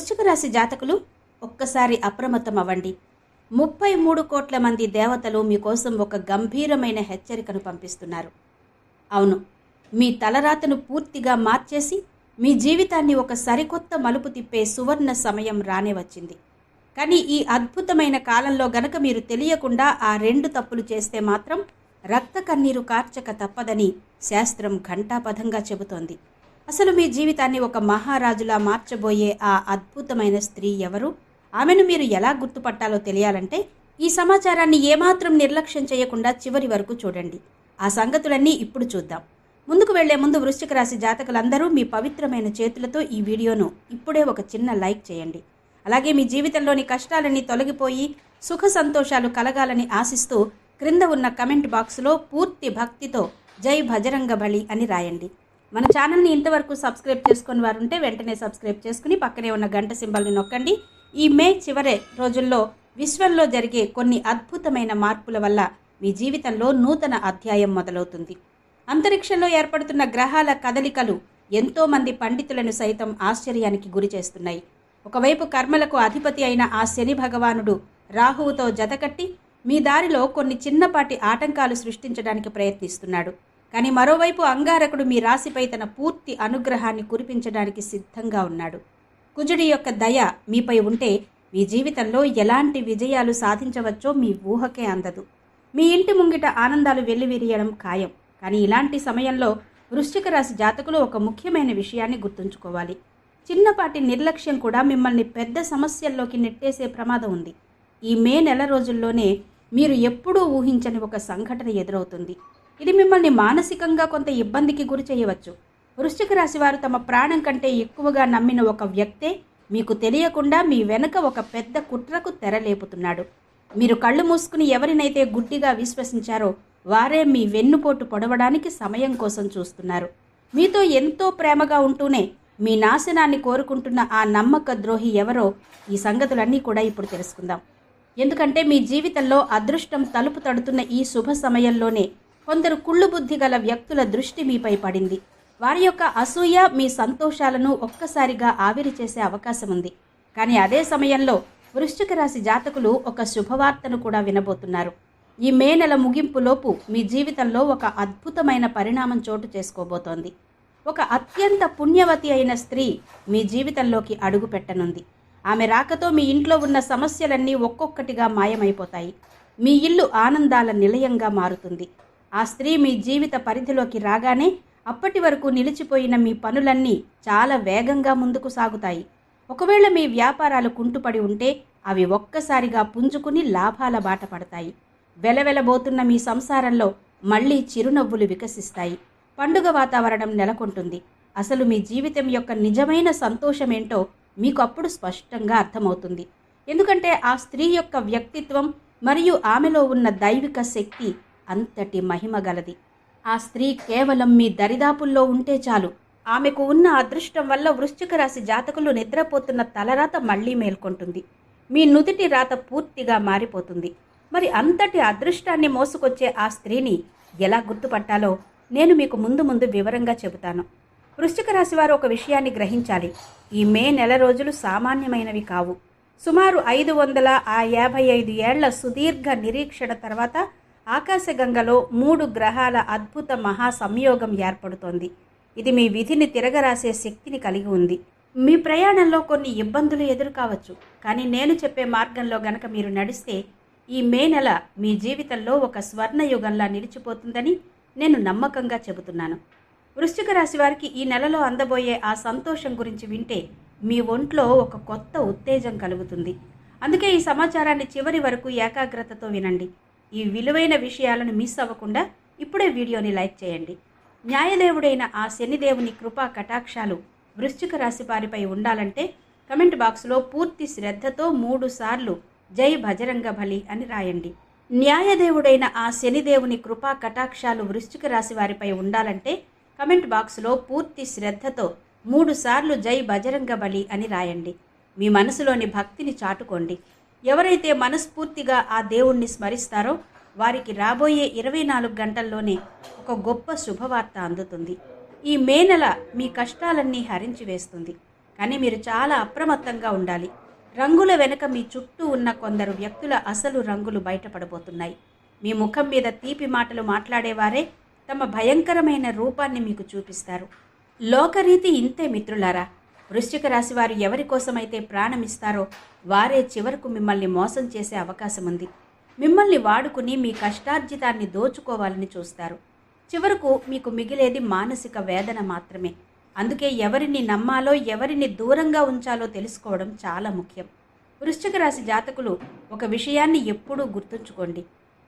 వృశ్చిక రాశి జాతకులు ఒక్కసారి అప్రమత్తం అవ్వండి. 33 కోట్ల మంది దేవతలు మీకోసం ఒక గంభీరమైన హెచ్చరికను పంపిస్తున్నారు. అవును, మీ తలరాతను పూర్తిగా మార్చేసి మీ జీవితాన్ని ఒక సరికొత్త మలుపు తిప్పే సువర్ణ సమయం రానే వచ్చింది. కానీ ఈ అద్భుతమైన కాలంలో గనక మీరు తెలియకుండా ఆ 2 తప్పులు చేస్తే మాత్రం రక్త కన్నీరు కార్చక తప్పదని శాస్త్రం ఘంటాపథంగా చెబుతోంది. అసలు మీ జీవితాన్ని ఒక మహారాజులా మార్చబోయే ఆ అద్భుతమైన స్త్రీ ఎవరు? ఆమెను మీరు ఎలా గుర్తుపట్టాలో తెలియాలంటే ఈ సమాచారాన్ని ఏమాత్రం నిర్లక్ష్యం చేయకుండా చివరి వరకు చూడండి. ఆ సంగతులన్నీ ఇప్పుడు చూద్దాం. ముందుకు వెళ్లే ముందు వృశ్చిక రాశి జాతకులందరూ మీ పవిత్రమైన చేతులతో ఈ వీడియోను ఇప్పుడే ఒక చిన్న లైక్ చేయండి. అలాగే మీ జీవితంలోని కష్టాలన్నీ తొలగిపోయి సుఖ సంతోషాలు కలగాలని ఆశిస్తూ క్రింద ఉన్న కమెంట్ బాక్స్లో పూర్తి భక్తితో జై భజరంగ బలి అని రాయండి. మన ఛానల్ని ఇంతవరకు సబ్స్క్రైబ్ చేసుకుని వారుంటే వెంటనే సబ్స్క్రైబ్ చేసుకుని పక్కనే ఉన్న గంట సింబల్ని నొక్కండి. ఈ మే చివరి రోజుల్లో విశ్వంలో జరిగే కొన్ని అద్భుతమైన మార్పుల వల్ల మీ జీవితంలో నూతన అధ్యాయం మొదలవుతుంది. అంతరిక్షంలో ఏర్పడుతున్న గ్రహాల కదలికలు ఎంతోమంది పండితులను సైతం ఆశ్చర్యానికి గురి చేస్తున్నాయి. ఒకవైపు కర్మలకు అధిపతి అయిన ఆ శని భగవానుడు రాహువుతో జతకట్టి మీ దారిలో కొన్ని చిన్నపాటి ఆటంకాలు సృష్టించడానికి ప్రయత్నిస్తున్నాడు. కానీ మరోవైపు అంగారకుడు మీ రాశిపై తన పూర్తి అనుగ్రహాన్ని కురిపించడానికి సిద్ధంగా ఉన్నాడు. కుజుడి యొక్క దయ మీపై ఉంటే మీ జీవితంలో ఎలాంటి విజయాలు సాధించవచ్చో మీ ఊహకే అందదు. మీ ఇంటి ముంగిట ఆనందాలు వెల్లివిరియడం ఖాయం. కానీ ఇలాంటి సమయంలో వృశ్చిక రాశి జాతకులు ఒక ముఖ్యమైన విషయాన్ని గుర్తుంచుకోవాలి. చిన్నపాటి నిర్లక్ష్యం కూడా మిమ్మల్ని పెద్ద సమస్యల్లోకి నెట్టేసే ప్రమాదం ఉంది. ఈ మే నెల రోజుల్లోనే మీరు ఎప్పుడూ ఊహించని ఒక సంఘటన ఎదురవుతుంది. ఇది మిమ్మల్ని మానసికంగా కొంత ఇబ్బందికి గురి చేయవచ్చు. వృశ్చిక రాశి వారు తమ ప్రాణం కంటే ఎక్కువగా నమ్మిన ఒక వ్యక్తే మీకు తెలియకుండా మీ వెనుక ఒక పెద్ద కుట్రకు తెరలేపుతున్నాడు. మీరు కళ్ళు మూసుకుని ఎవరినైతే గుడ్డిగా విశ్వసించారో వారే మీ వెన్నుపోటు పొడవడానికి సమయం కోసం చూస్తున్నారు. మీతో ఎంతో ప్రేమగా ఉంటూనే మీ నాశనాన్ని కోరుకుంటున్న ఆ నమ్మక ద్రోహి ఎవరో ఈ సంగతులన్నీ కూడా ఇప్పుడు తెలుసుకుందాం. ఎందుకంటే మీ జీవితంలో అదృష్టం తలుపు తడుతున్న ఈ శుభ సమయంలోనే కొందరు కుళ్ళు బుద్ధి గల వ్యక్తుల దృష్టి మీపై పడింది. వారి యొక్క అసూయ మీ సంతోషాలను ఒక్కసారిగా ఆవిరి చేసే అవకాశం ఉంది. కానీ అదే సమయంలో వృశ్చిక రాశి జాతకులు ఒక శుభవార్తను కూడా వినబోతున్నారు. ఈ మే నెల ముగింపులోపు మీ జీవితంలో ఒక అద్భుతమైన పరిణామం చోటు చేసుకోబోతోంది. ఒక అత్యంత పుణ్యవతి అయిన స్త్రీ మీ జీవితంలోకి అడుగు పెట్టనుంది. ఆమె రాకతో మీ ఇంట్లో ఉన్న సమస్యలన్నీ ఒక్కొక్కటిగా మాయమైపోతాయి. మీ ఇల్లు ఆనందాల నిలయంగా మారుతుంది. ఆ స్త్రీ మీ జీవిత పరిధిలోకి రాగానే అప్పటి వరకు నిలిచిపోయిన మీ పనులన్నీ చాలా వేగంగా ముందుకు సాగుతాయి. ఒకవేళ మీ వ్యాపారాలు కుంటుపడి ఉంటే అవి ఒక్కసారిగా పుంజుకుని లాభాల బాట పడతాయి. వెలవెలబోతున్న మీ సంసారంలో మళ్ళీ చిరునవ్వులు వికసిస్తాయి. పండుగ వాతావరణం నెలకొంటుంది. అసలు మీ జీవితం యొక్క నిజమైన సంతోషమేంటో మీకు అప్పుడు స్పష్టంగా అర్థమవుతుంది. ఎందుకంటే ఆ స్త్రీ యొక్క వ్యక్తిత్వం మరియు ఆమెలో ఉన్న దైవిక శక్తి అంతటి మహిమ గలది. ఆ స్త్రీ కేవలం మీ దరిదాపుల్లో ఉంటే చాలు. ఆమెకు ఉన్న అదృష్టం వల్ల వృశ్చిక రాశి జాతకులు నిద్రపోతున్న తలరాత మళ్లీ మేల్కొంటుంది. మీ నుదిటి రాత పూర్తిగా మారిపోతుంది. మరి అంతటి అదృష్టాన్ని మోసుకొచ్చే ఆ స్త్రీని ఎలా గుర్తుపట్టాలో నేను మీకు ముందు వివరంగా చెబుతాను. వృశ్చిక రాశి వారు ఒక విషయాన్ని గ్రహించాలి. ఈ మే నెల రోజులు సామాన్యమైనవి కావు. సుమారు 555 ఏళ్ల సుదీర్ఘ నిరీక్షణ తర్వాత ఆకాశగంగలో 3 గ్రహాల అద్భుత మహా సంయోగం ఏర్పడుతోంది. ఇది మీ విధిని తిరగరాసే శక్తిని కలిగి ఉంది. మీ ప్రయాణంలో కొన్ని ఇబ్బందులు ఎదురు కావచ్చు. కానీ నేను చెప్పే మార్గంలో గనక మీరు నడిస్తే ఈ మే నెల మీ జీవితంలో ఒక స్వర్ణయుగంలా నిలిచిపోతుందని నేను నమ్మకంగా చెబుతున్నాను. వృశ్చిక రాశి వారికి ఈ నెలలో అందబోయే ఆ సంతోషం గురించి వింటే మీ ఒంట్లో ఒక కొత్త ఉత్తేజం కలుగుతుంది. అందుకే ఈ సమాచారాన్ని చివరి వరకు ఏకాగ్రతతో వినండి. ఈ విలువైన విషయాలను మిస్ అవ్వకుండా ఇప్పుడే వీడియోని లైక్ చేయండి. న్యాయదేవుడైన ఆ శనిదేవుని కృపా కటాక్షాలు వృశ్చిక రాశి వారిపై ఉండాలంటే కమెంట్ బాక్స్లో పూర్తి శ్రద్ధతో 3 సార్లు జై భజరంగ బలి అని రాయండి. న్యాయదేవుడైన ఆ శనిదేవుని కృపా కటాక్షాలు వృశ్చిక రాశి వారిపై ఉండాలంటే కమెంట్ బాక్స్లో పూర్తి శ్రద్ధతో 3 సార్లు జై బజరంగ బలి అని రాయండి. మీ మనసులోని భక్తిని చాటుకోండి. ఎవరైతే మనస్ఫూర్తిగా ఆ దేవుణ్ణి స్మరిస్తారో వారికి రాబోయే 24 గంటల్లోనే ఒక గొప్ప శుభవార్త అందుతుంది. ఈ మే నెల మీ కష్టాలన్నీ హరించి వేస్తుంది. కానీ మీరు చాలా అప్రమత్తంగా ఉండాలి. రంగుల వెనుక మీ చుట్టూ ఉన్న కొందరు వ్యక్తుల అసలు రంగులు బయటపడబోతున్నాయి. మీ ముఖం మీద తీపి మాటలు మాట్లాడేవారే తమ భయంకరమైన రూపాన్ని మీకు చూపిస్తారు. లోకరీతి ఇంతే మిత్రులారా. వృశ్చిక రాశి వారు ఎవరి కోసమైతే ప్రాణమిస్తారో వారే చివరకు మిమ్మల్ని మోసం చేసే అవకాశం ఉంది. మిమ్మల్ని వాడుకుని మీ కష్టార్జితాన్ని దోచుకోవాలని చూస్తారు. చివరకు మీకు మిగిలేది మానసిక వేదన మాత్రమే. అందుకే ఎవరిని నమ్మాలో ఎవరిని దూరంగా ఉంచాలో తెలుసుకోవడం చాలా ముఖ్యం. వృశ్చిక రాశి జాతకులు ఒక విషయాన్ని ఎప్పుడూ గుర్తుంచుకోండి.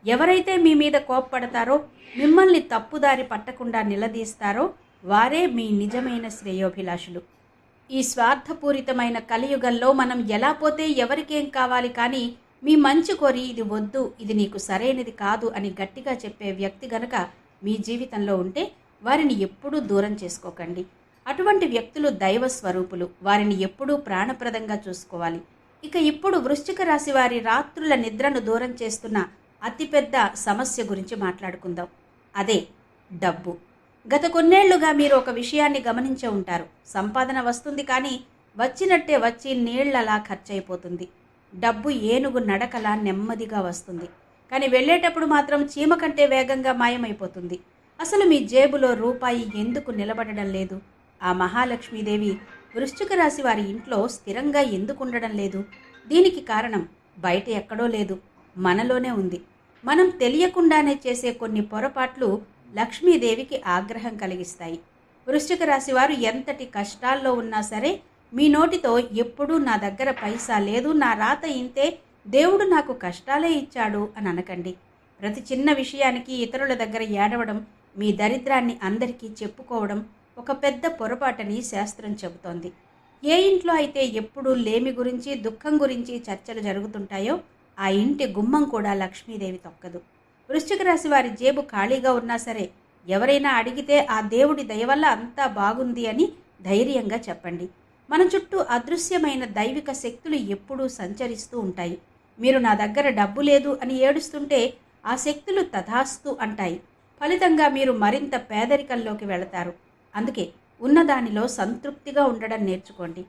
ఎవరైతే మీ మీద కోప్పడతారో, మిమ్మల్ని తప్పుదారి పట్టకుండా నిలదీస్తారో వారే మీ నిజమైన శ్రేయోభిలాషులు. ఈ స్వార్థపూరితమైన కలియుగంలో మనం ఎలా పోతే ఎవరికేం కావాలి, కానీ మీ మంచి కోరి ఇది వద్దు, ఇది నీకు సరైనది కాదు అని గట్టిగా చెప్పే వ్యక్తి గనక మీ జీవితంలో ఉంటే వారిని ఎప్పుడూ దూరం చేసుకోకండి. అటువంటి వ్యక్తులు దైవ స్వరూపులు. వారిని ఎప్పుడూ ప్రాణప్రదంగా చూసుకోవాలి. ఇక ఇప్పుడు వృశ్చిక రాశి వారి రాత్రుల నిద్రను దూరం చేస్తున్న అతిపెద్ద సమస్య గురించి మాట్లాడుకుందాం. అదే డబ్బు. గత కొన్నేళ్లుగా మీరు ఒక విషయాన్ని గమనించే ఉంటారు. సంపాదన వస్తుంది, కానీ వచ్చినట్టే వచ్చి నీళ్లలా ఖర్చయిపోతుంది. డబ్బు ఏనుగు నడకలా నెమ్మదిగా వస్తుంది, కానీ వెళ్ళేటప్పుడు మాత్రం చీమ కంటే వేగంగా మాయమైపోతుంది. అసలు మీ జేబులో రూపాయి ఎందుకు నిలబడడం లేదు? ఆ మహాలక్ష్మీదేవి వృశ్చిక రాశి వారి ఇంట్లో స్థిరంగా ఎందుకు ఉండడం లేదు? దీనికి కారణం బయట ఎక్కడో లేదు, మనలోనే ఉంది. మనం తెలియకుండానే చేసే కొన్ని పొరపాట్లు లక్ష్మీదేవికి ఆగ్రహం కలిగిస్తాయి. వృశ్చిక రాశి వారు ఎంతటి కష్టాల్లో ఉన్నా సరే మీ నోటితో ఎప్పుడూ నా దగ్గర పైసా లేదు, నా రాత ఇంతే, దేవుడు నాకు కష్టాలే ఇచ్చాడు అని అనకండి. ప్రతి చిన్న విషయానికి ఇతరుల దగ్గర ఏడవడం, మీ దరిద్రాన్ని అందరికీ చెప్పుకోవడం ఒక పెద్ద పొరపాటని శాస్త్రం చెబుతోంది. ఏ ఇంట్లో అయితే ఎప్పుడూ లేమి గురించి, దుఃఖం గురించి చర్చలు జరుగుతుంటాయో ఆ ఇంటి గుమ్మం కూడా లక్ష్మీదేవి తొక్కదు. వృశ్చిక రాశి వారి జేబు ఖాళీగా ఉన్నా సరే ఎవరైనా అడిగితే ఆ దేవుడి దయ వల్ల అంతా బాగుంది అని ధైర్యంగా చెప్పండి. మన చుట్టూ అదృశ్యమైన దైవిక శక్తులు ఎప్పుడూ సంచరిస్తూ ఉంటాయి. మీరు నా దగ్గర డబ్బు లేదు అని ఏడుస్తుంటే ఆ శక్తులు తథాస్తు అంటాయి. ఫలితంగా మీరు మరింత పేదరికంలోకి వెళతారు. అందుకే ఉన్నదానిలో సంతృప్తిగా ఉండడం నేర్చుకోండి.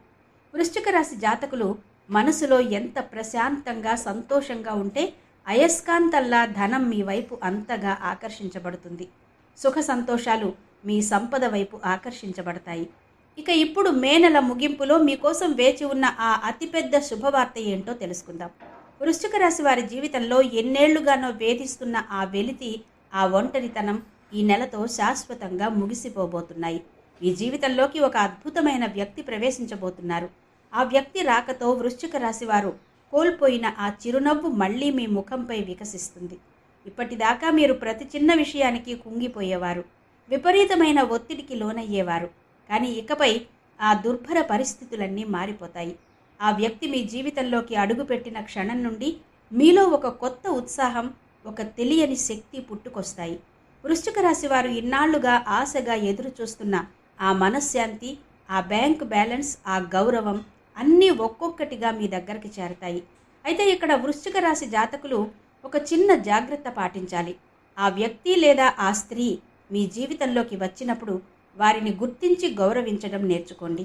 వృశ్చిక రాశి జాతకులు మనసులో ఎంత ప్రశాంతంగా సంతోషంగా ఉంటే అయస్కాంతల్లా ధనం మీ వైపు అంతగా ఆకర్షించబడుతుంది. సుఖ సంతోషాలు మీ సంపద వైపు ఆకర్షించబడతాయి. ఇక ఇప్పుడు మే నెల ముగింపులో మీకోసం వేచి ఉన్న ఆ అతిపెద్ద శుభవార్త ఏంటో తెలుసుకుందాం. వృశ్చిక రాశి వారి జీవితంలో ఎన్నేళ్లుగానో వేధిస్తున్న ఆ వెలితి, ఆ ఒంటరితనం ఈ నెలతో శాశ్వతంగా ముగిసిపోబోతున్నాయి. మీ జీవితంలోకి ఒక అద్భుతమైన వ్యక్తి ప్రవేశించబోతున్నారు. ఆ వ్యక్తి రాకతో వృశ్చిక రాశి వారు కోల్పోయిన ఆ చిరునవ్వు మళ్ళీ మీ ముఖంపై వికసిస్తుంది. ఇప్పటిదాకా మీరు ప్రతి చిన్న విషయానికి కుంగిపోయేవారు, విపరీతమైన ఒత్తిడికి లోనయ్యేవారు. కానీ ఇకపై ఆ దుర్భర పరిస్థితులన్నీ మారిపోతాయి. ఆ వ్యక్తి మీ జీవితంలోకి అడుగుపెట్టిన క్షణం నుండి మీలో ఒక కొత్త ఉత్సాహం, ఒక తెలియని శక్తి పుట్టుకొస్తాయి. వృశ్చిక రాశి వారు ఇన్నాళ్లుగా ఆశగా ఎదురు చూస్తున్న ఆ మనశ్శాంతి, ఆ బ్యాంక్ బ్యాలెన్స్, ఆ గౌరవం అన్నీ ఒక్కొక్కటిగా మీ దగ్గరికి చేరతాయి. అయితే ఇక్కడ వృశ్చిక రాశి జాతకులు ఒక చిన్న జాగ్రత్త పాటించాలి. ఆ వ్యక్తి లేదా ఆ స్త్రీ మీ జీవితంలోకి వచ్చినప్పుడు వారిని గుర్తించి గౌరవించడం నేర్చుకోండి.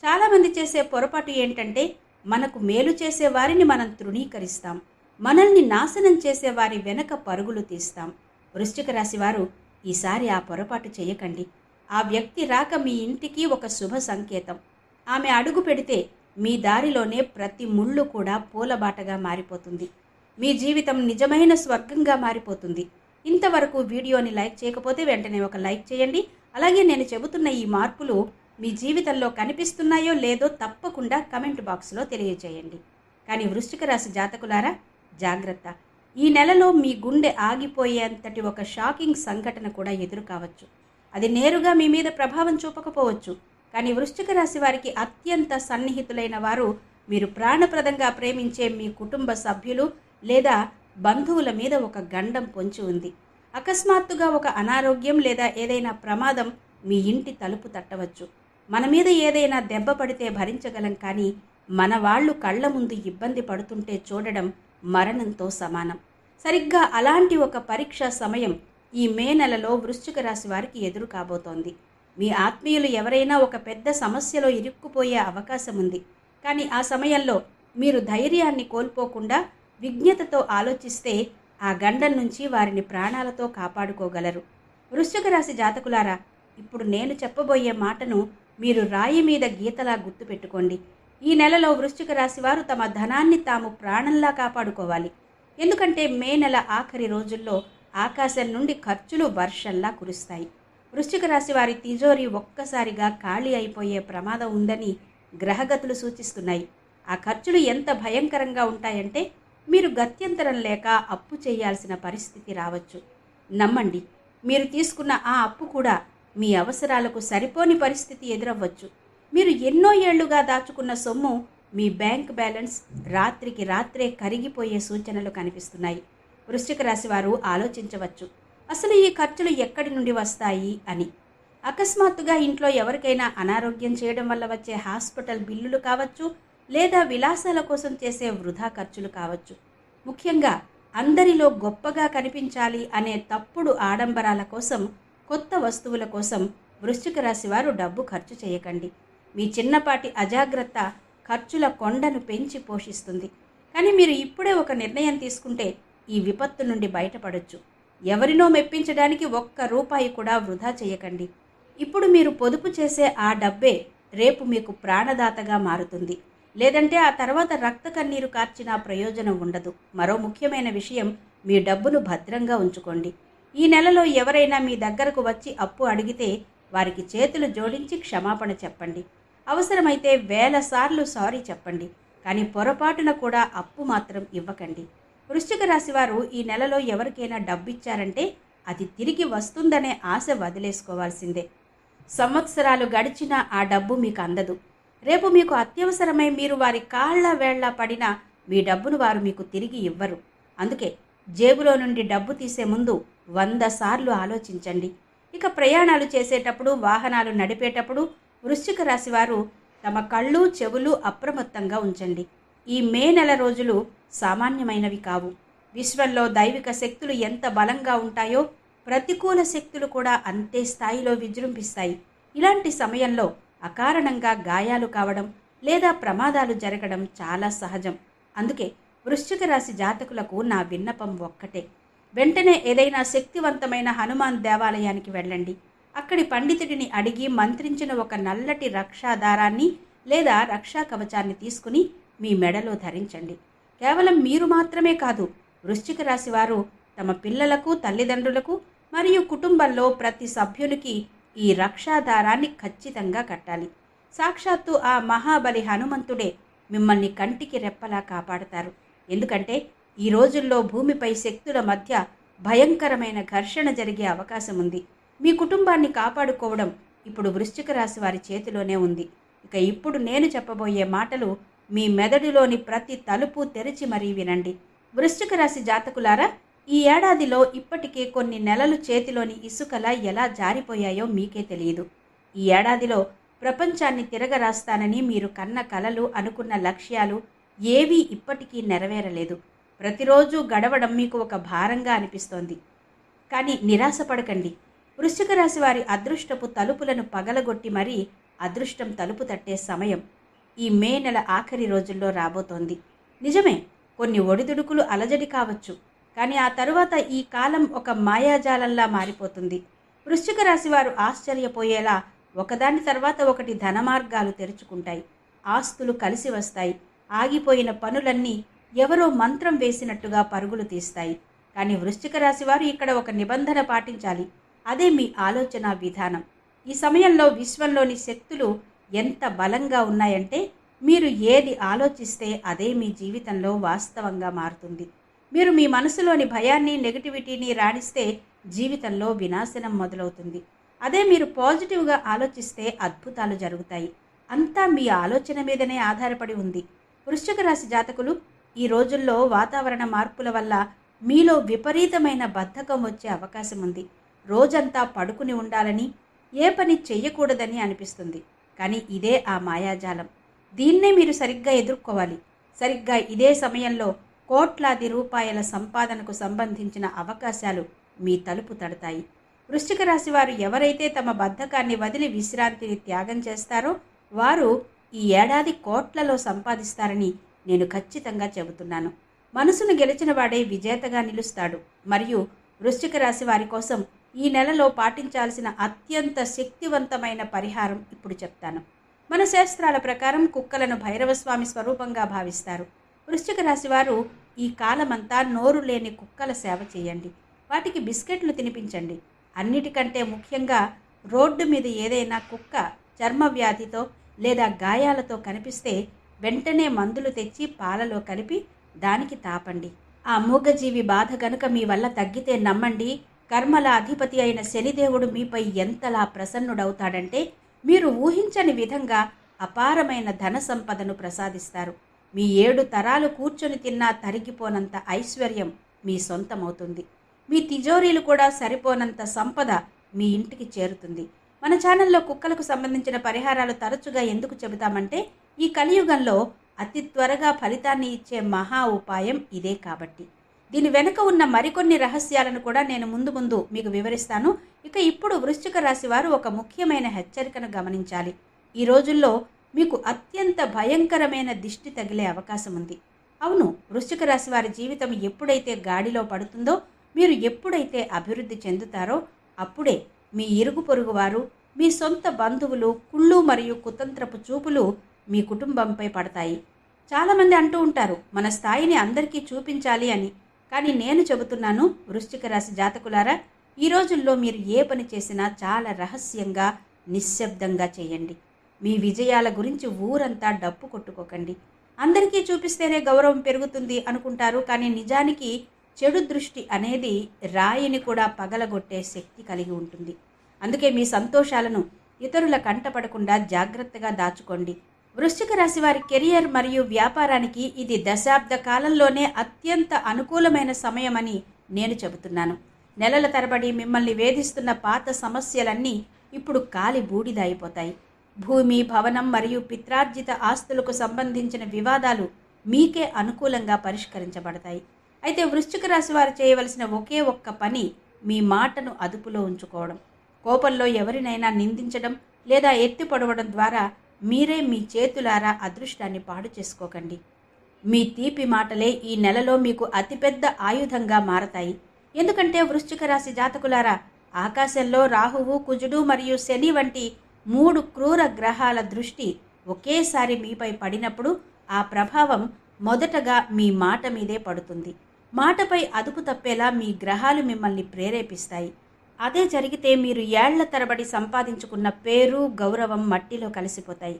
చాలామంది చేసే పొరపాటు ఏంటంటే మనకు మేలు చేసే వారిని మనం తృణీకరిస్తాం, మనల్ని నాశనం చేసే వారి వెనక పరుగులు తీస్తాం. వృశ్చిక రాశి వారు ఈసారి ఆ పొరపాటు చేయకండి. ఆ వ్యక్తి రాక మీ ఇంటికి ఒక శుభ సంకేతం. ఆమె అడుగు పెడితే మీ దారిలోనే ప్రతి ముళ్ళు కూడా పూలబాటగా మారిపోతుంది. మీ జీవితం నిజమైన స్వర్గంగా మారిపోతుంది. ఇంతవరకు వీడియోని లైక్ చేయకపోతే వెంటనే ఒక లైక్ చేయండి. అలాగే నేను చెబుతున్న ఈ మార్పులు మీ జీవితంలో కనిపిస్తున్నాయో లేదో తప్పకుండా కమెంట్ బాక్స్లో తెలియజేయండి. కానీ వృశ్చిక రాశి జాతకులారా, జాగ్రత్త. ఈ నెలలో మీ గుండె ఆగిపోయేంతటి ఒక షాకింగ్ సంఘటన కూడా ఎదురు కావచ్చు. అది నేరుగా మీ మీద ప్రభావం చూపకపోవచ్చు, కానీ వృశ్చిక రాశి వారికి అత్యంత సన్నిహితులైన వారు, మీరు ప్రాణప్రదంగా ప్రేమించే మీ కుటుంబ సభ్యులు లేదా బంధువుల మీద ఒక గండం పొంచి ఉంది. అకస్మాత్తుగా ఒక అనారోగ్యం లేదా ఏదైనా ప్రమాదం మీ ఇంటి తలుపు తట్టవచ్చు. మన మీద ఏదైనా దెబ్బ పడితే భరించగలం, కానీ మన వాళ్ళు కళ్ళ ముందు ఇబ్బంది పడుతుంటే చూడడం మరణంతో సమానం. సరిగ్గా అలాంటి ఒక పరీక్షా సమయం ఈ మే నెలలో వృశ్చిక రాశి వారికి ఎదురు కాబోతోంది. మీ ఆత్మీయులు ఎవరైనా ఒక పెద్ద సమస్యలో ఇరుక్కుపోయే అవకాశం ఉంది. కానీ ఆ సమయంలో మీరు ధైర్యాన్ని కోల్పోకుండా విజ్ఞతతో ఆలోచిస్తే ఆ గండం నుంచి వారిని ప్రాణాలతో కాపాడుకోగలరు. వృశ్చిక రాశి జాతకులారా, ఇప్పుడు నేను చెప్పబోయే మాటను మీరు రాయి మీద గీతలా గుర్తుపెట్టుకోండి. ఈ నెలలో వృశ్చిక రాశి వారు తమ ధనాన్ని తాము ప్రాణంలా కాపాడుకోవాలి. ఎందుకంటే మే నెల ఆఖరి రోజుల్లో ఆకాశం నుండి ఖర్చులు వర్షంలా కురుస్తాయి. వృశ్చిక రాశి వారి తిజోరీ ఒక్కసారిగా ఖాళీ అయిపోయే ప్రమాదం ఉందని గ్రహగతులు సూచిస్తున్నాయి. ఆ ఖర్చులు ఎంత భయంకరంగా ఉంటాయంటే మీరు గత్యంతరం లేక అప్పు చేయాల్సిన పరిస్థితి రావచ్చు. నమ్మండి, మీరు తీసుకున్న ఆ అప్పు కూడా మీ అవసరాలకు సరిపోని పరిస్థితి ఎదురవ్వచ్చు. మీరు ఎన్నో ఏళ్లుగా దాచుకున్న సొమ్ము, మీ బ్యాంక్ బ్యాలెన్స్ రాత్రికి రాత్రే కరిగిపోయే సూచనలు కనిపిస్తున్నాయి. వృశ్చిక రాశి వారు ఆలోచించవచ్చు, అసలు ఈ ఖర్చులు ఎక్కడి నుండి వస్తాయి అని. అకస్మాత్తుగా ఇంట్లో ఎవరికైనా అనారోగ్యం చేయడం వల్ల వచ్చే హాస్పిటల్ బిల్లులు కావచ్చు, లేదా విలాసాల కోసం చేసే వృధా ఖర్చులు కావచ్చు. ముఖ్యంగా అందరిలో గొప్పగా కనిపించాలి అనే తప్పుడు ఆడంబరాల కోసం, కొత్త వస్తువుల కోసం వృశ్చిక రాశి వారు డబ్బు ఖర్చు చేయకండి. మీ చిన్నపాటి అజాగ్రత్త ఖర్చుల కొండను పెంచి పోషిస్తుంది. కానీ మీరు ఇప్పుడే ఒక నిర్ణయం తీసుకుంటే ఈ విపత్తు నుండి బయటపడొచ్చు. ఎవరినో మెప్పించడానికి ఒక్క రూపాయి కూడా వృధా చేయకండి. ఇప్పుడు మీరు పొదుపు చేసే ఆ డబ్బే రేపు మీకు ప్రాణదాతగా మారుతుంది. లేదంటే ఆ తర్వాత రక్త కన్నీరు కార్చినా ప్రయోజనం ఉండదు. మరో ముఖ్యమైన విషయం, మీ డబ్బును భద్రంగా ఉంచుకోండి. ఈ నెలలో ఎవరైనా మీ దగ్గరకు వచ్చి అప్పు అడిగితే వారికి చేతులు జోడించి క్షమాపణ చెప్పండి. అవసరమైతే 1000 సార్లు సారీ చెప్పండి. కానీ పొరపాటున కూడా అప్పు మాత్రం ఇవ్వకండి. వృశ్చిక రాశి వారు ఈ నెలలో ఎవరికైనా డబ్బిచ్చారంటే అది తిరిగి వస్తుందనే ఆశ వదిలేసుకోవాల్సిందే. సంవత్సరాలు గడిచినా ఆ డబ్బు మీకు అందదు. రేపు మీకు అత్యవసరమై మీరు వారి కాళ్ళ వేళ్ల పడినా మీ డబ్బును వారు మీకు తిరిగి ఇవ్వరు. అందుకే జేబులో నుండి డబ్బు తీసే ముందు 100 సార్లు ఆలోచించండి. ఇక ప్రయాణాలు చేసేటప్పుడు, వాహనాలు నడిపేటప్పుడు వృశ్చిక రాశి వారు తమ కళ్ళు, చెవులు అప్రమత్తంగా ఉంచండి. ఈ మే నెల రోజులు సామాన్యమైనవి కావు. విశ్వంలో దైవిక శక్తులు ఎంత బలంగా ఉంటాయో ప్రతికూల శక్తులు కూడా అంతే స్థాయిలో విజృంభిస్తాయి. ఇలాంటి సమయంలో అకారణంగా గాయాలు కావడం లేదా ప్రమాదాలు జరగడం చాలా సహజం. అందుకే వృశ్చిక రాశి జాతకులకు నా విన్నపం ఒక్కటే, వెంటనే ఏదైనా శక్తివంతమైన హనుమాన్ దేవాలయానికి వెళ్ళండి. అక్కడి పండితుడిని అడిగి మంత్రించిన ఒక నల్లటి రక్షాదారాన్ని లేదా రక్షా కవచాన్ని తీసుకుని మీ మెడలో ధరించండి. కేవలం మీరు మాత్రమే కాదు, వృశ్చిక రాశి వారు తమ పిల్లలకు, తల్లిదండ్రులకు మరియు కుటుంబంలో ప్రతి సభ్యునికి ఈ రక్షాదారాన్ని ఖచ్చితంగా కట్టాలి. సాక్షాత్తు ఆ మహాబలి హనుమంతుడే మిమ్మల్ని కంటికి రెప్పలా కాపాడతారు. ఎందుకంటే ఈ రోజుల్లో భూమిపై శక్తుల మధ్య భయంకరమైన ఘర్షణ జరిగే అవకాశం ఉంది. మీ కుటుంబాన్ని కాపాడుకోవడం ఇప్పుడు వృశ్చిక రాశి వారి చేతిలోనే ఉంది. ఇక ఇప్పుడు నేను చెప్పబోయే మాటలు మీ మెదడులోని ప్రతి తలుపు తెరిచి మరీ వినండి. వృశ్చిక రాశి జాతకులారా, ఈ ఏడాదిలో ఇప్పటికే కొన్ని నెలలు చేతిలోని ఇసుకలా ఎలా జారిపోయాయో మీకే తెలియదు. ఈ ఏడాదిలో ప్రపంచాన్ని తిరగరాస్తానని మీరు కన్న కలలు, అనుకున్న లక్ష్యాలు ఏవీ ఇప్పటికీ నెరవేరలేదు. ప్రతిరోజు గడవడం మీకు ఒక భారంగా అనిపిస్తోంది. కానీ నిరాశపడకండి. వృశ్చిక రాశి వారి అదృష్టపు తలుపులను పగలగొట్టి మరీ అదృష్టం తలుపు తట్టే సమయం ఈ మే నెల ఆఖరి రోజుల్లో రాబోతోంది. నిజమే, కొన్ని ఒడిదుడుకులు అలజడి కావచ్చు. కానీ ఆ తరువాత ఈ కాలం ఒక మాయాజాలంలా మారిపోతుంది. వృశ్చిక రాశి వారు ఆశ్చర్యపోయేలా ఒకదాని తర్వాత ఒకటి ధనమార్గాలు తెరుచుకుంటాయి. ఆస్తులు కలిసి వస్తాయి. ఆగిపోయిన పనులన్నీ ఎవరో మంత్రం వేసినట్టుగా పరుగులు తీస్తాయి. కానీ వృశ్చిక రాశి వారు ఇక్కడ ఒక నిబంధన పాటించాలి. అదే మీ ఆలోచన విధానం. ఈ సమయంలో విశ్వంలోని శక్తులు ఎంత బలంగా ఉన్నాయంటే మీరు ఏది ఆలోచిస్తే అదే మీ జీవితంలో వాస్తవంగా మారుతుంది. మీరు మీ మనసులోని భయాన్ని, నెగటివిటీని రాణిస్తే జీవితంలో వినాశనం మొదలవుతుంది. అదే మీరు పాజిటివ్గా ఆలోచిస్తే అద్భుతాలు జరుగుతాయి. అంతా మీ ఆలోచన మీదనే ఆధారపడి ఉంది. వృశ్చిక రాశి జాతకులు, ఈ రోజుల్లో వాతావరణ మార్పుల వల్ల మీలో విపరీతమైన బద్ధకం వచ్చే అవకాశం ఉంది. రోజంతా పడుకుని ఉండాలని, ఏ పని చెయ్యకూడదని అనిపిస్తుంది. కానీ ఇదే ఆ మాయాజాలం. దీన్నే మీరు సరిగ్గా ఎదుర్కోవాలి. సరిగ్గా ఇదే సమయంలో కోట్లాది రూపాయల సంపాదనకు సంబంధించిన అవకాశాలు మీ తలుపు తడతాయి. వృశ్చిక రాశి వారు ఎవరైతే తమ బద్ధకాన్ని వదిలి విశ్రాంతిని త్యాగం చేస్తారో వారు ఈ ఏడాది కోట్లలో సంపాదిస్తారని నేను ఖచ్చితంగా చెబుతున్నాను. మనసును గెలిచిన వాడే విజేతగా నిలుస్తాడు. మరియు వృశ్చిక రాశి వారి కోసం ఈ నెలలో పాటించాల్సిన అత్యంత శక్తివంతమైన పరిహారం ఇప్పుడు చెప్తాను. మన శాస్త్రాల ప్రకారం కుక్కలను భైరవస్వామి స్వరూపంగా భావిస్తారు. వృశ్చిక రాశి వారు ఈ కాలమంతా నోరు లేని కుక్కల సేవ చేయండి. వాటికి బిస్కెట్లు తినిపించండి. అన్నిటికంటే ముఖ్యంగా రోడ్డు మీద ఏదైనా కుక్క చర్మ వ్యాధితో లేదా గాయాలతో కనిపిస్తే వెంటనే మందులు తెచ్చి పాలలో కలిపి దానికి తాపండి. ఆ మూగజీవి బాధ గనుక మీ వల్ల తగ్గితే నమ్మండి, కర్మల అధిపతి అయిన శనిదేవుడు మీపై ఎంతలా ప్రసన్నుడవుతాడంటే మీరు ఊహించని విధంగా అపారమైన ధన సంపదను ప్రసాదిస్తారు. మీ 7 తరాలు కూర్చొని తిన్నా తరిగిపోనంత ఐశ్వర్యం మీ సొంతమవుతుంది. మీ తిజోరీలు కూడా సరిపోనంత సంపద మీ ఇంటికి చేరుతుంది. మన ఛానల్లో కుక్కలకు సంబంధించిన పరిహారాలు తరచుగా ఎందుకు చెబుతామంటే ఈ కలియుగంలో అతి త్వరగా ఫలితాన్ని ఇచ్చే మహా ఉపాయం ఇదే కాబట్టి. దీని వెనుక ఉన్న మరికొన్ని రహస్యాలను కూడా నేను ముందు మీకు వివరిస్తాను. ఇక ఇప్పుడు వృశ్చిక రాశి వారు ఒక ముఖ్యమైన హెచ్చరికను గమనించాలి. ఈ రోజుల్లో మీకు అత్యంత భయంకరమైన దిష్టి తగిలే అవకాశం ఉంది. అవును, వృశ్చిక రాశి వారి జీవితం ఎప్పుడైతే గాడిలో పడుతుందో, మీరు ఎప్పుడైతే అభివృద్ధి చెందుతారో అప్పుడే మీ ఇరుగు పొరుగు వారు, మీ సొంత బంధువులు కుళ్ళు మరియు కుతంత్రపు చూపులు మీ కుటుంబంపై పడతాయి. చాలామంది అంటూ ఉంటారు మన స్థాయిని అందరికీ చూపించాలి అని. కానీ నేను చెబుతున్నాను వృశ్చిక రాశి జాతకులారా, ఈ రోజుల్లో మీరు ఏ పని చేసినా చాలా రహస్యంగా నిశ్శబ్దంగా చేయండి. మీ విజయాల గురించి ఊరంతా డప్పు కొట్టుకోకండి. అందరికీ చూపిస్తేనే గౌరవం పెరుగుతుంది అనుకుంటారు. కానీ నిజానికి చెడు దృష్టి అనేది రాయిని కూడా పగలగొట్టే శక్తి కలిగి ఉంటుంది. అందుకే మీ సంతోషాలను ఇతరుల కంటపడకుండా జాగ్రత్తగా దాచుకోండి. వృశ్చిక రాశి వారి కెరియర్ మరియు వ్యాపారానికి ఇది దశాబ్ద కాలంలోనే అత్యంత అనుకూలమైన సమయమని నేను చెబుతున్నాను. నెలల తరబడి మిమ్మల్ని వేధిస్తున్న పాత సమస్యలన్నీ ఇప్పుడు కాలి బూడిద అయిపోతాయి. భూమి, భవనం మరియు పిత్రార్జిత ఆస్తులకు సంబంధించిన వివాదాలు మీకే అనుకూలంగా పరిష్కరించబడతాయి. అయితే వృశ్చిక రాశి వారు చేయవలసిన ఒకే ఒక్క పని మీ మాటను అదుపులో ఉంచుకోవడం. కోపంలో ఎవరినైనా నిందించడం లేదా ఎత్తి పొడవడం ద్వారా మీరే మీ చేతులారా అదృష్టాన్ని పాడు చేసుకోకండి. మీ తీపి మాటలే ఈ నెలలో మీకు అతిపెద్ద ఆయుధంగా మారతాయి. ఎందుకంటే వృశ్చిక రాశి జాతకులారా, ఆకాశంలో రాహువు, కుజుడు మరియు శని వంటి 3 క్రూర గ్రహాల దృష్టి ఒకేసారి మీపై పడినప్పుడు ఆ ప్రభావం మొదటగా మీ మాట మీదే పడుతుంది. మాటపై అదుపు తప్పేలా మీ గ్రహాలు మిమ్మల్ని ప్రేరేపిస్తాయి. అదే జరిగితే మీరు ఏళ్ల తరబడి సంపాదించుకున్న పేరు, గౌరవం మట్టిలో కలిసిపోతాయి.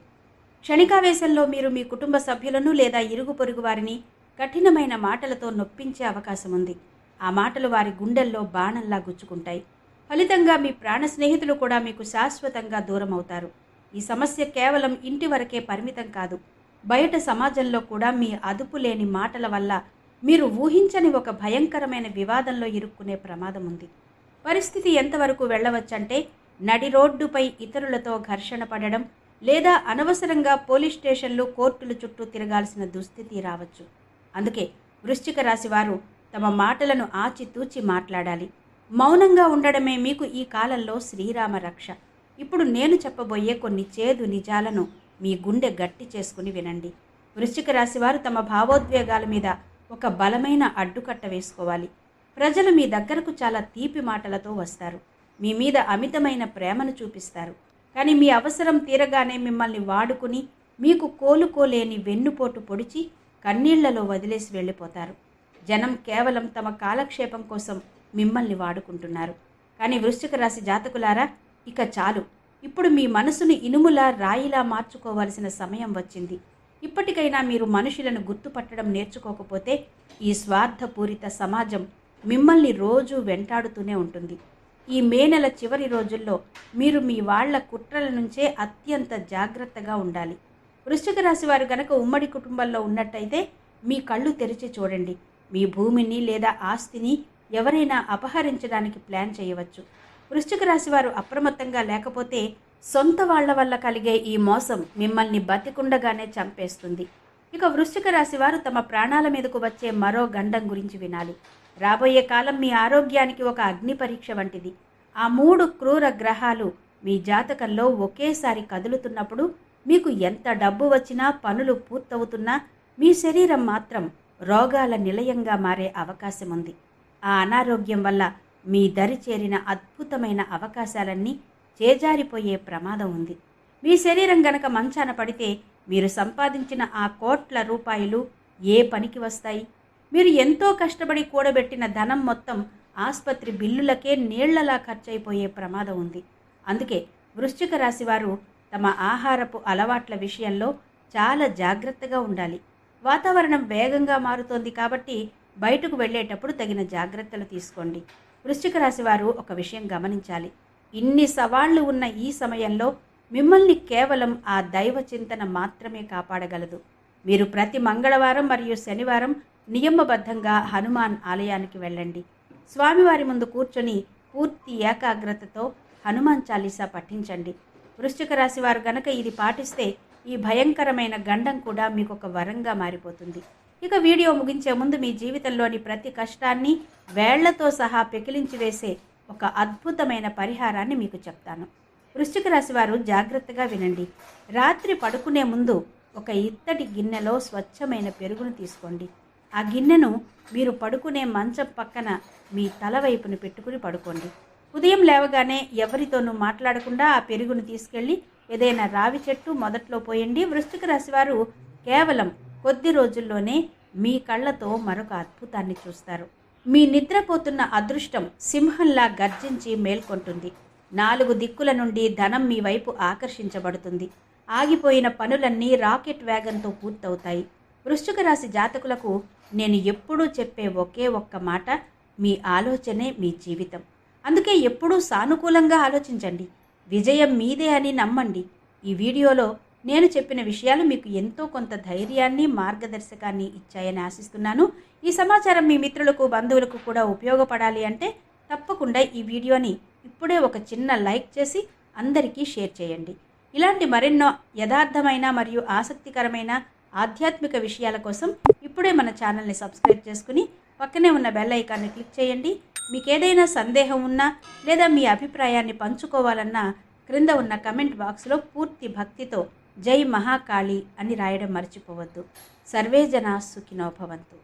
క్షణికావేశంలో మీరు మీ కుటుంబ సభ్యులను లేదా ఇరుగు పొరుగు వారిని కఠినమైన మాటలతో నొప్పించే అవకాశం ఉంది. ఆ మాటలు వారి గుండెల్లో బాణంలా గుచ్చుకుంటాయి. ఫలితంగా మీ ప్రాణ స్నేహితులు కూడా మీకు శాశ్వతంగా దూరం అవుతారు. ఈ సమస్య కేవలం ఇంటి వరకే పరిమితం కాదు. బయట సమాజంలో కూడా మీ అదుపు లేని మాటల వల్ల మీరు ఊహించని ఒక భయంకరమైన వివాదంలో ఇరుక్కునే ప్రమాదం ఉంది. పరిస్థితి ఎంతవరకు వెళ్ళవచ్చంటే నడి రోడ్డుపై ఇతరులతో ఘర్షణ పడడం లేదా అనవసరంగా పోలీస్ స్టేషన్లు, కోర్టుల చుట్టూ తిరగాల్సిన దుస్థితి రావచ్చు. అందుకే వృశ్చిక రాశి వారు తమ మాటలను ఆచితూచి మాట్లాడాలి. మౌనంగా ఉండడమే మీకు ఈ కాలంలో శ్రీరామ రక్ష. ఇప్పుడు నేను చెప్పబోయే కొన్ని చేదు నిజాలను మీ గుండె గట్టి చేసుకుని వినండి. వృశ్చిక రాశి వారు తమ భావోద్వేగాల మీద ఒక బలమైన అడ్డుకట్ట వేసుకోవాలి. ప్రజలు మీ దగ్గరకు చాలా తీపి మాటలతో వస్తారు. మీ మీద అమితమైన ప్రేమను చూపిస్తారు. కానీ మీ అవసరం తీరగానే మిమ్మల్ని వాడుకుని మీకు కోలుకోలేని వెన్నుపోటు పొడిచి కన్నీళ్లలో వదిలేసి వెళ్ళిపోతారు. జనం కేవలం తమ కాలక్షేపం కోసం మిమ్మల్ని వాడుకుంటున్నారు. కానీ వృశ్చిక రాశి జాతకులారా, ఇక చాలు. ఇప్పుడు మీ మనసును ఇనుములా, రాయిలా మార్చుకోవాల్సిన సమయం వచ్చింది. ఇప్పటికైనా మీరు మనుషులను గుర్తుపట్టడం నేర్చుకోకపోతే ఈ స్వార్థపూరిత సమాజం మిమ్మల్ని రోజూ వెంటాడుతూనే ఉంటుంది. ఈ మే నెల చివరి రోజుల్లో మీరు మీ వాళ్ల కుట్రల నుంచే అత్యంత జాగ్రత్తగా ఉండాలి. వృశ్చిక రాశి వారు గనక ఉమ్మడి కుటుంబంలో ఉన్నట్టయితే మీ కళ్ళు తెరిచి చూడండి. మీ భూమిని లేదా ఆస్తిని ఎవరైనా అపహరించడానికి ప్లాన్ చేయవచ్చు. వృశ్చిక రాశి వారు అప్రమత్తంగా లేకపోతే సొంత వాళ్ల వల్ల కలిగే ఈ మోసం మిమ్మల్ని బతికుండగానే చంపేస్తుంది. ఇక వృశ్చిక రాశి వారు తమ ప్రాణాల మీదకు వచ్చే మరో గండం గురించి వినాలి. రాబోయే కాలం మీ ఆరోగ్యానికి ఒక అగ్ని పరీక్ష వంటిది. ఆ 3 క్రూర గ్రహాలు మీ జాతకంలో ఒకేసారి కదులుతున్నప్పుడు మీకు ఎంత డబ్బు వచ్చినా, పనులు పూర్తవుతున్నా మీ శరీరం మాత్రం రోగాల నిలయంగా మారే అవకాశం ఉంది. ఆ అనారోగ్యం వల్ల మీ దరి చేరిన అద్భుతమైన అవకాశాలన్నీ చేజారిపోయే ప్రమాదం ఉంది. మీ శరీరం గనక మంచాన పడితే మీరు సంపాదించిన ఆ కోట్ల రూపాయలు ఏ పనికి వస్తాయి? మీరు ఎంతో కష్టపడి కూడబెట్టిన ధనం మొత్తం ఆస్పత్రి బిల్లులకే నీళ్లలా ఖర్చయిపోయే ప్రమాదం ఉంది. అందుకే వృశ్చిక రాశి వారు తమ ఆహారపు అలవాట్ల విషయంలో చాలా జాగ్రత్తగా ఉండాలి. వాతావరణం వేగంగా మారుతోంది కాబట్టి బయటకు వెళ్ళేటప్పుడు తగిన జాగ్రత్తలు తీసుకోండి. వృశ్చిక రాశి వారు ఒక విషయం గమనించాలి. ఇన్ని సవాళ్లు ఉన్న ఈ సమయంలో మిమ్మల్ని కేవలం ఆ దైవ చింతన మాత్రమే కాపాడగలదు. మీరు ప్రతి మంగళవారం మరియు శనివారం నియమబద్ధంగా హనుమాన్ ఆలయానికి వెళ్ళండి. స్వామివారి ముందు కూర్చొని పూర్తి ఏకాగ్రతతో హనుమాన్ చాలీసా పఠించండి. వృశ్చిక రాశి వారు గనక ఇది పాటిస్తే ఈ భయంకరమైన గండం కూడా మీకు ఒక వరంగా మారిపోతుంది. ఇక వీడియో ముగించే ముందు మీ జీవితంలోని ప్రతి కష్టాన్ని వేళ్లతో సహా పెకిలించి వేసే ఒక అద్భుతమైన పరిహారాన్ని మీకు చెప్తాను. వృశ్చిక రాశి వారు జాగ్రత్తగా వినండి. రాత్రి పడుకునే ముందు ఒక ఇత్తడి గిన్నెలో స్వచ్ఛమైన పెరుగును తీసుకోండి. ఆ గిన్నెను మీరు పడుకునే మంచం పక్కన మీ తల వైపును పెట్టుకుని పడుకోండి. ఉదయం లేవగానే ఎవరితోనూ మాట్లాడకుండా ఆ పెరుగును తీసుకెళ్ళి ఏదైనా రావి చెట్టు మొదట్లో పోయండి. వృశ్చిక రాశి వారు కేవలం కొద్ది రోజుల్లోనే మీ కళ్ళతో మరొక అద్భుతాన్ని చూస్తారు. మీ నిద్రపోతున్న అదృష్టం సింహంలా గర్జించి మేల్కొంటుంది. 4 దిక్కుల నుండి ధనం మీ వైపు ఆకర్షించబడుతుంది. ఆగిపోయిన పనులన్నీ రాకెట్ వేగంతో పూర్తవుతాయి. వృశ్చిక రాశి జాతకులకు నేను ఎప్పుడూ చెప్పే ఒకే ఒక్క మాట, మీ ఆలోచనే మీ జీవితం. అందుకే ఎప్పుడూ సానుకూలంగా ఆలోచించండి. విజయం మీదే అని నమ్మండి. ఈ వీడియోలో నేను చెప్పిన విషయాలు మీకు ఎంతో కొంత ధైర్యాన్ని, మార్గదర్శకాన్ని ఇచ్చాయని ఆశిస్తున్నాను. ఈ సమాచారం మీ మిత్రులకు, బంధువులకు కూడా ఉపయోగపడాలి అంటే తప్పకుండా ఈ వీడియోని ఇప్పుడే ఒక చిన్న లైక్ చేసి అందరికీ షేర్ చేయండి. ఇలాంటి మరెన్నో యథార్థమైన మరియు ఆసక్తికరమైన ఆధ్యాత్మిక విషయాల కోసం ఇప్పుడే మన ఛానల్ని సబ్స్క్రైబ్ చేసుకుని పక్కనే ఉన్న బెల్ ఐకాన్ని క్లిక్ చేయండి. మీకు ఏదైనా సందేహం ఉన్నా లేదా మీ అభిప్రాయాన్ని పంచుకోవాలన్నా క్రింద ఉన్న కమెంట్ బాక్స్లో పూర్తి భక్తితో జై మహాకాళి అని రాయడం మర్చిపోవద్దు. సర్వే జనా సుఖినో భవంతు.